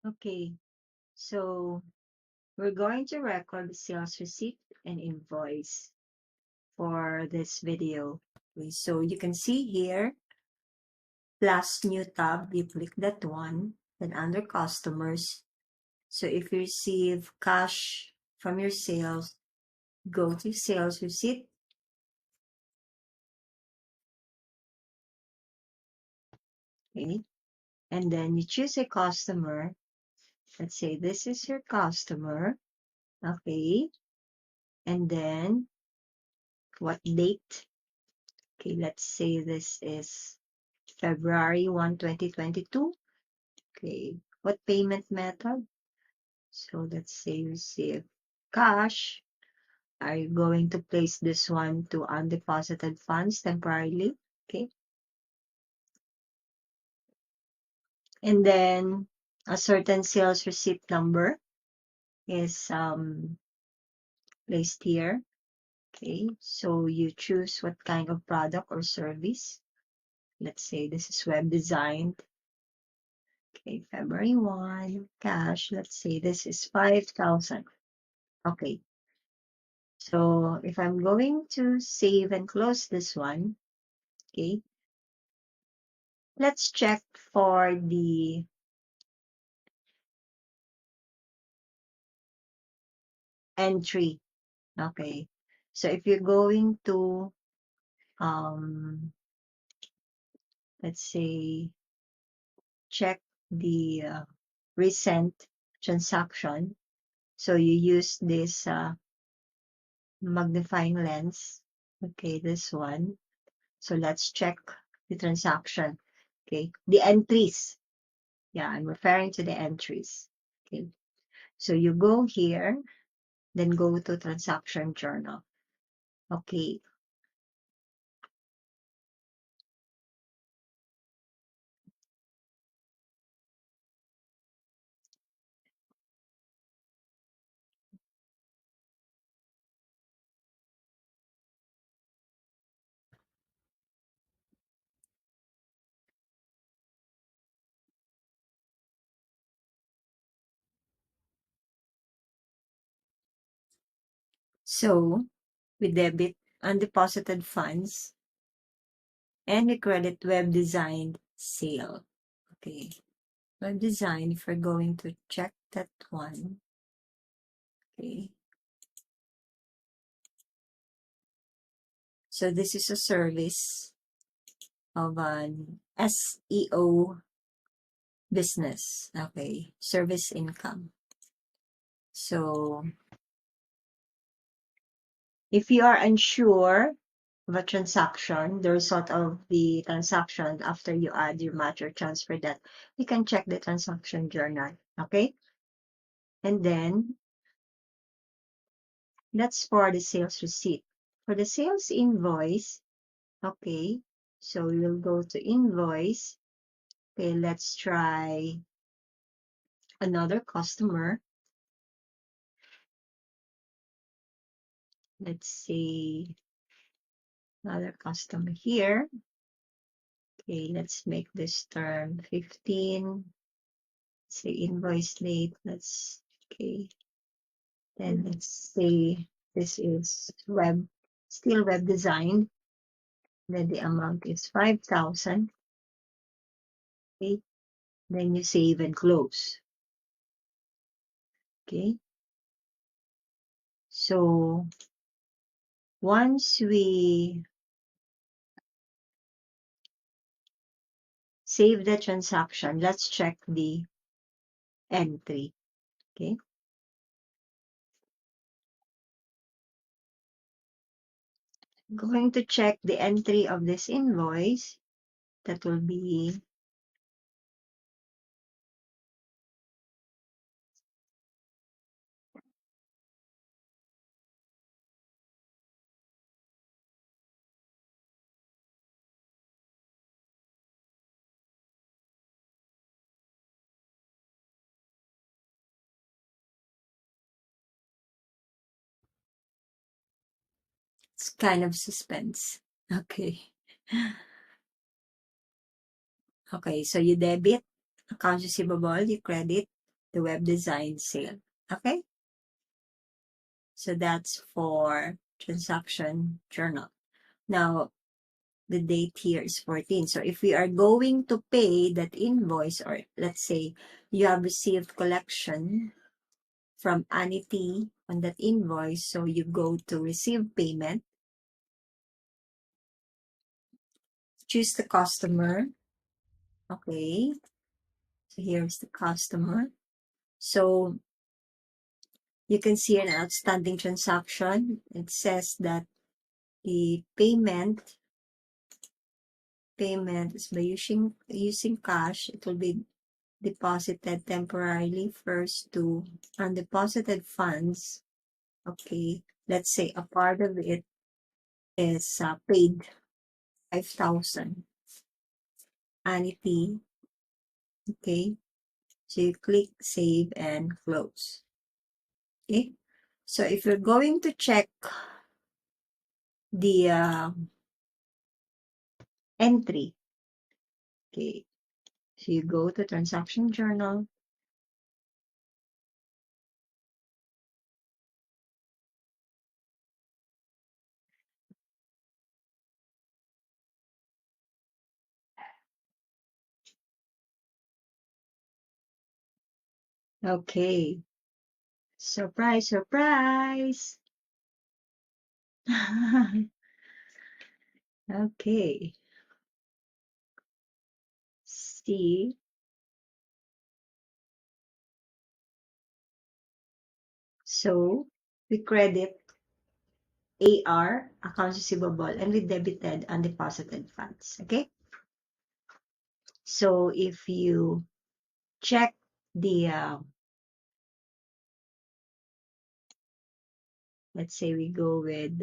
Okay, so we're going to record the sales receipt and invoice for this video. Okay, so you can see here, plus new tab, you click that one, then under customers. So if you receive cash from your sales, go to sales receipt. Okay, and then you choose a customer. Let's say this is your customer. Okay, and then what date? Okay, let's say this is February 1, 2022. Okay, what payment method? So let's say receive cash. Are you going to place this one to undeposited funds temporarily? Okay. And then a certain sales receipt number is placed here. Okay, so you choose what kind of product or service. Let's say this is web designed. Okay, February 1, cash. Let's say this is 5,000. Okay, so if I'm going to save and close this one, okay, let's check for the entry. Okay, so if you're going to, let's say, check the recent transaction, so you use this magnifying lens. Okay, this one. So let's check the transaction. Okay, the entries. Yeah, I'm referring to the entries. Okay, so you go here, then go to transaction journal. Okay, so we debit undeposited funds and we credit web design sale. Okay, web design, if we're going to check that one. Okay, so this is a service of an SEO business. Okay, service income. So if you are unsure of a transaction, the result of the transaction after you add your match or transfer that, you can check the transaction journal. Okay, and then that's for the sales receipt. For the sales invoice, okay, so we'll go to invoice. Okay, let's try another customer. Let's see another customer here. Okay, let's make this term 15. Say invoice date. Let's, okay. Then let's say this is still web design. Then the amount is 5,000. Okay. Then you save and close. Okay. So once we save the transaction, let's check the entry. Okay. Going to check the entry of this invoice. That will be it's kind of suspense. Okay. Okay, so you debit accounts receivable, you credit the web design sale. Okay? So that's for transaction journal. Now, the date here is 14. So if we are going to pay that invoice, or let's say you have received collection from Anity on that invoice, so you go to receive payment, choose the customer. Okay, so here's the customer. So you can see an outstanding transaction. It says that the payment is by using cash. It will be deposited temporarily first to undeposited funds. Okay, let's say a part of it is paid 5,000 Anity. Okay, so you click save and close. Okay, so if you're going to check the entry, okay, so you go to transaction journal. Okay, surprise, surprise. Okay, see, so we credit AR, accounts receivable, and we debited undeposited funds. Okay, so if you check the let's say we go with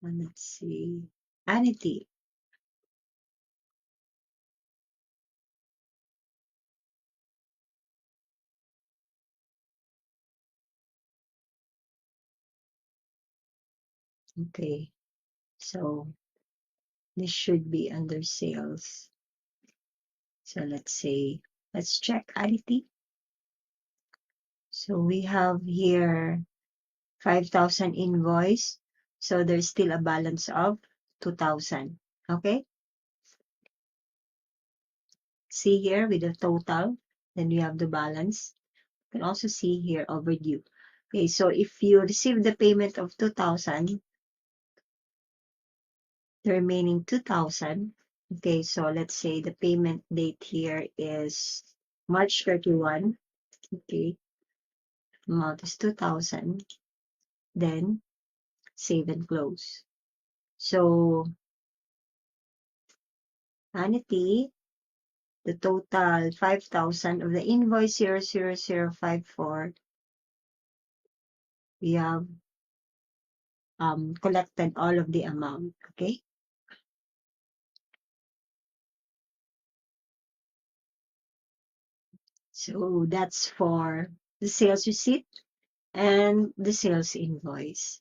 let's see, Anity. Okay, so this should be under sales. So let's say, let's check Anity. So we have here 5,000 invoice. So there's still a balance of 2,000. Okay, see here with the total, then we have the balance. You can also see here overdue. Okay, so if you receive the payment of 2,000, the remaining 2,000, okay, so let's say the payment date here is March 31, okay, amount is 2,000, then save and close. So, Anity, the total 5,000 of the invoice 00054, we have collected all of the amount, okay? So that's for the sales receipt and the sales invoice.